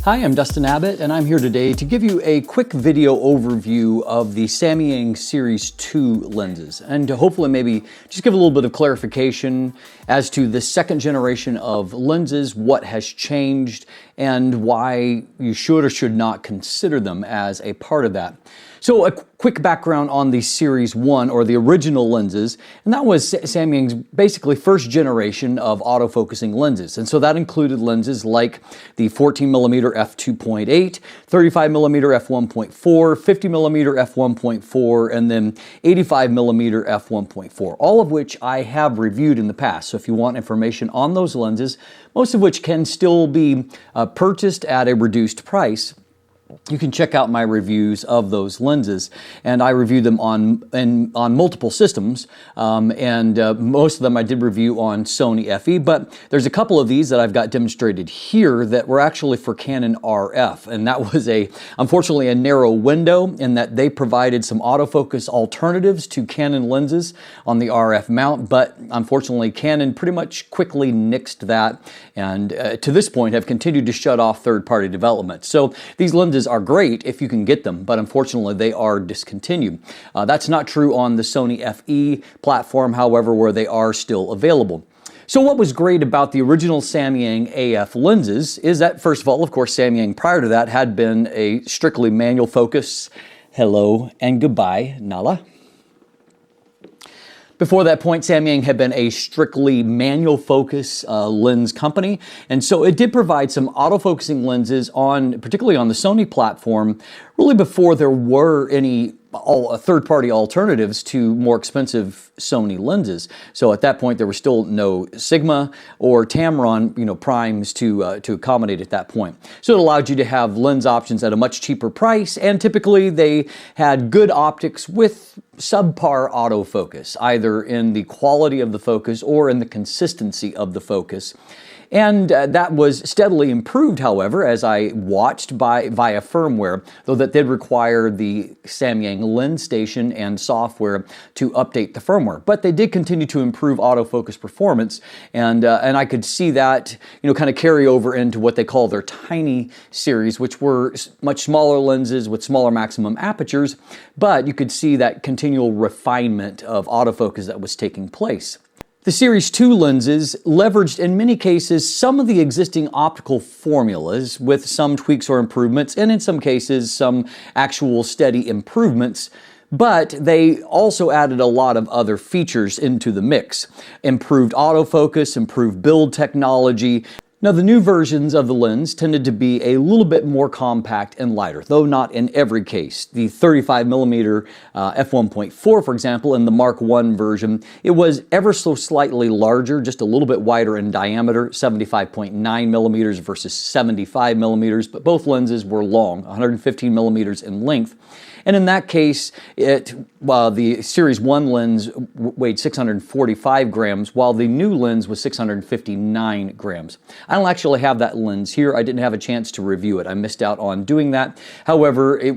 Hi, I'm Dustin Abbott, and I'm here today to give you a quick video overview of the Samyang Series 2 lenses, and to hopefully maybe just give a little bit of clarification as to the second generation of lenses, what has changed, and why you should or should not consider them as a part of that. So a quick background on the Series 1, or the original lenses, and that was Samyang's basically first generation of autofocusing lenses. And so that included lenses like the 14mm f2.8, 35mm f1.4, 50mm f1.4, and then 85mm f1.4, all of which I have reviewed in the past. So if you want information on those lenses, most of which can still be purchased at a reduced price, you can check out my reviews of those lenses, and I reviewed them on multiple systems, and most of them I did review on Sony FE, but there's a couple of these that I've got demonstrated here that were actually for Canon RF, and that was unfortunately a narrow window in that they provided some autofocus alternatives to Canon lenses on the RF mount, but unfortunately Canon pretty much quickly nixed that, and to this point have continued to shut off third-party development. So these lenses are great if you can get them, but unfortunately they are discontinued. That's not true on the Sony FE platform, however, where they are still available. So what was great about the original Samyang AF lenses is that, first of all, of course, Samyang prior to that had been a strictly manual focus. Hello and goodbye, Nala. Before that point, Samyang had been a strictly manual focus lens company, and so it did provide some autofocusing lenses particularly on the Sony platform, really before there were any third-party alternatives to more expensive Sony lenses. So at that point, there was still no Sigma or Tamron, primes to accommodate at that point. So it allowed you to have lens options at a much cheaper price, and typically they had good optics with subpar autofocus, either in the quality of the focus or in the consistency of the focus. And that was steadily improved, however, as I watched via firmware, though that did require the Samyang lens station and software to update the firmware. But they did continue to improve autofocus performance, and I could see that kind of carry over into what they call their tiny series, which were much smaller lenses with smaller maximum apertures, but you could see that continual refinement of autofocus that was taking place. The Series 2 lenses leveraged, in many cases, some of the existing optical formulas with some tweaks or improvements, and in some cases, some actual steady improvements, but they also added a lot of other features into the mix. Improved autofocus, improved build technology. Now, the new versions of the lens tended to be a little bit more compact and lighter, though not in every case. The 35mm f1.4, for example, in the Mark I version, it was ever so slightly larger, just a little bit wider in diameter, 75.9mm versus 75mm, but both lenses were long, 115mm in length. And in that case, the Series 1 lens weighed 645 grams, while the new lens was 659 grams. I don't actually have that lens here. I didn't have a chance to review it. I missed out on doing that. However, it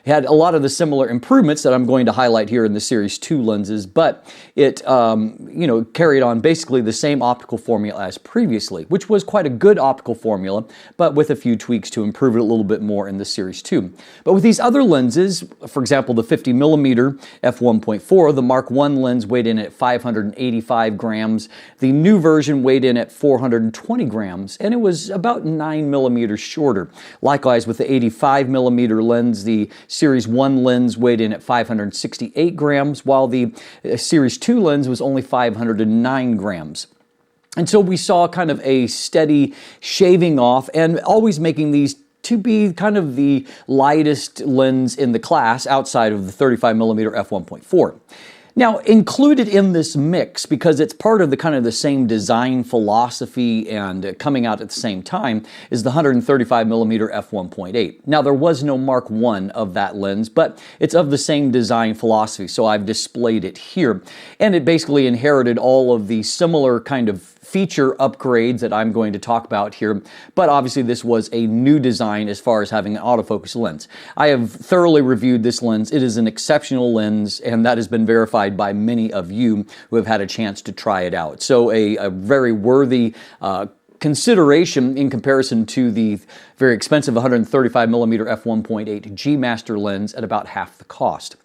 had a lot of the similar improvements that I'm going to highlight here in the Series 2 lenses, but it carried on basically the same optical formula as previously, which was quite a good optical formula, but with a few tweaks to improve it a little bit more in the Series 2. But with these other lenses, for example, the 50mm f1.4, the Mark I lens weighed in at 585 grams. The new version weighed in at 420 grams, and it was about 9mm shorter. Likewise, with the 85mm lens, the Series 1 lens weighed in at 568 grams, while the Series 2 lens was only 509 grams. And so we saw kind of a steady shaving off, and always making these to be kind of the lightest lens in the class outside of the 35mm f1.4. Now, included in this mix, because it's part of the same design philosophy and coming out at the same time, is the 135mm f1.8. Now, there was no Mark I of that lens, but it's of the same design philosophy, so I've displayed it here. And it basically inherited all of the similar kind of feature upgrades that I'm going to talk about here, but obviously this was a new design as far as having an autofocus lens. I have thoroughly reviewed this lens. It is an exceptional lens, and that has been verified by many of you who have had a chance to try it out. So a very worthy consideration in comparison to the very expensive 135mm f1.8 G Master lens at about half the cost.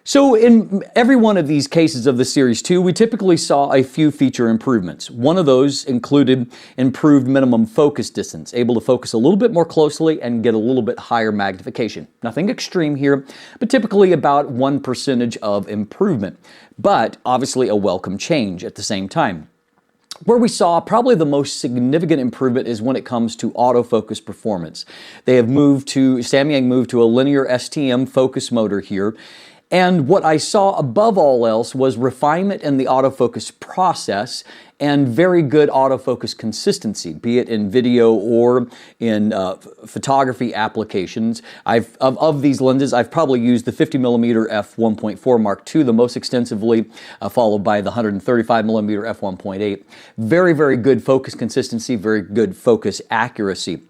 So in every one of these cases of the Series 2, we typically saw a few feature improvements. One of those included improved minimum focus distance, able to focus a little bit more closely and get a little bit higher magnification. Nothing extreme here, but typically about 1% of improvement, but obviously a welcome change at the same time. Where we saw probably the most significant improvement is when it comes to autofocus performance. Samyang moved to a linear STM focus motor here. And what I saw above all else was refinement in the autofocus process and very good autofocus consistency, be it in video or in photography applications. Of these lenses, I've probably used the 50mm f1.4 Mark II the most extensively, followed by the 135mm f1.8. Very, very good focus consistency, very good focus accuracy.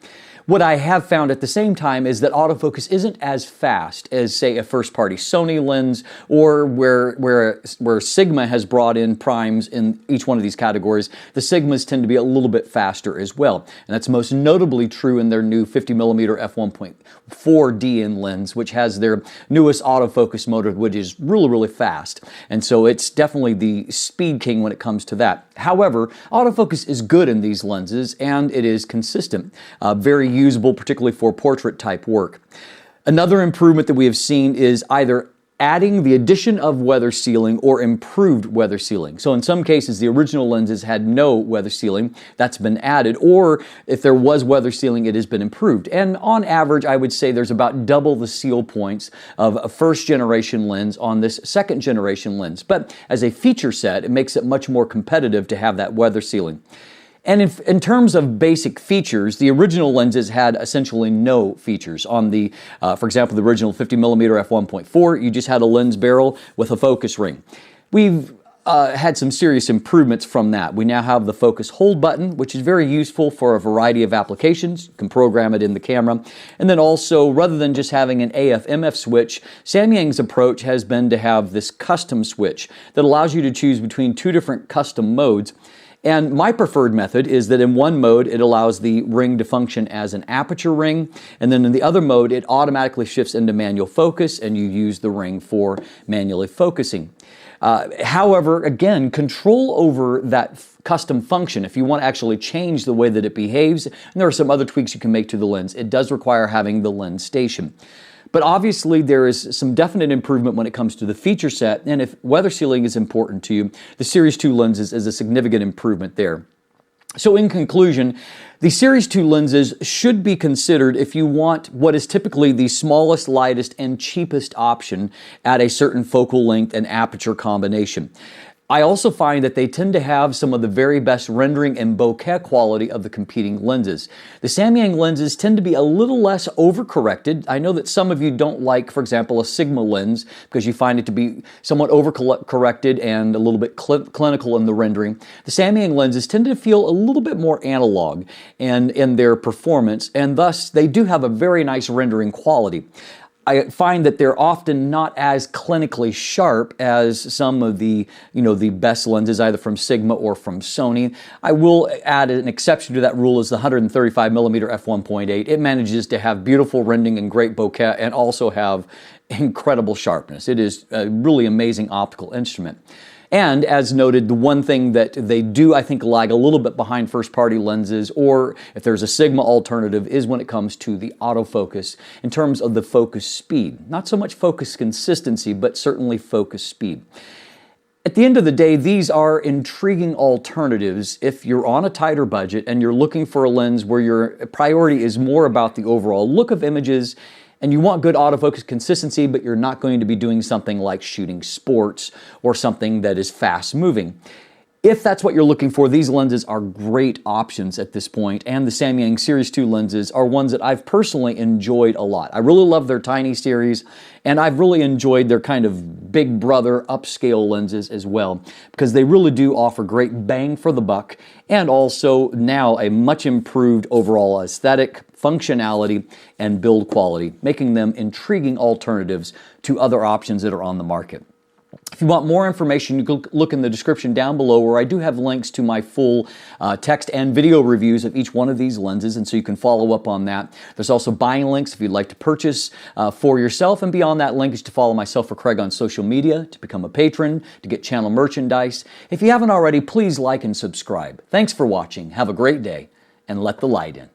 What I have found at the same time is that autofocus isn't as fast as, say, a first-party Sony lens, or where Sigma has brought in primes in each one of these categories. The Sigmas tend to be a little bit faster as well, and that's most notably true in their new 50mm f1.4 DN lens, which has their newest autofocus motor, which is really, really fast. And so it's definitely the speed king when it comes to that. However, autofocus is good in these lenses, and it is consistent. Very usable, particularly for portrait type work. Another improvement that we have seen is either adding the addition of weather sealing or improved weather sealing. So in some cases, the original lenses had no weather sealing. That's been added, or if there was weather sealing, it has been improved. And on average, I would say there's about double the seal points of a first generation lens on this second generation lens. But as a feature set, it makes it much more competitive to have that weather sealing. And in terms of basic features, the original lenses had essentially no features. On the, for example, the original 50mm f1.4, you just had a lens barrel with a focus ring. We've had some serious improvements from that. We now have the focus hold button, which is very useful for a variety of applications. You can program it in the camera. And then also, rather than just having an AF-MF switch, Samyang's approach has been to have this custom switch that allows you to choose between two different custom modes. And my preferred method is that in one mode, it allows the ring to function as an aperture ring, and then in the other mode, it automatically shifts into manual focus, and you use the ring for manually focusing. However, again, control over that custom function, if you want to actually change the way that it behaves, and there are some other tweaks you can make to the lens, it does require having the lens station. But obviously there is some definite improvement when it comes to the feature set, and if weather sealing is important to you, the Series 2 lenses is a significant improvement there. So in conclusion, the Series 2 lenses should be considered if you want what is typically the smallest, lightest, and cheapest option at a certain focal length and aperture combination. I also find that they tend to have some of the very best rendering and bokeh quality of the competing lenses. The Samyang lenses tend to be a little less overcorrected. I know that some of you don't like, for example, a Sigma lens because you find it to be somewhat overcorrected and a little bit clinical in the rendering. The Samyang lenses tend to feel a little bit more analog in their performance, and thus they do have a very nice rendering quality. I find that they're often not as clinically sharp as some of the best lenses, either from Sigma or from Sony. I will add an exception to that rule is the 135mm f1.8. It manages to have beautiful rendering and great bokeh and also have incredible sharpness. It is a really amazing optical instrument. And as noted, the one thing that they do, I think, lag a little bit behind first-party lenses, or if there's a Sigma alternative, is when it comes to the autofocus in terms of the focus speed. Not so much focus consistency, but certainly focus speed. At the end of the day, these are intriguing alternatives if you're on a tighter budget and you're looking for a lens where your priority is more about the overall look of images and you want good autofocus consistency, but you're not going to be doing something like shooting sports or something that is fast moving. If that's what you're looking for, these lenses are great options at this point, and the Samyang Series 2 lenses are ones that I've personally enjoyed a lot. I really love their tiny series, and I've really enjoyed their kind of big brother upscale lenses as well, because they really do offer great bang for the buck, and also now a much improved overall aesthetic, functionality, and build quality, making them intriguing alternatives to other options that are on the market. If you want more information, you can look in the description down below where I do have links to my full text and video reviews of each one of these lenses, and so you can follow up on that. There's also buying links if you'd like to purchase for yourself, and beyond that link is to follow myself or Craig on social media, to become a patron, to get channel merchandise. If you haven't already, please like and subscribe. Thanks for watching. Have a great day, and let the light in.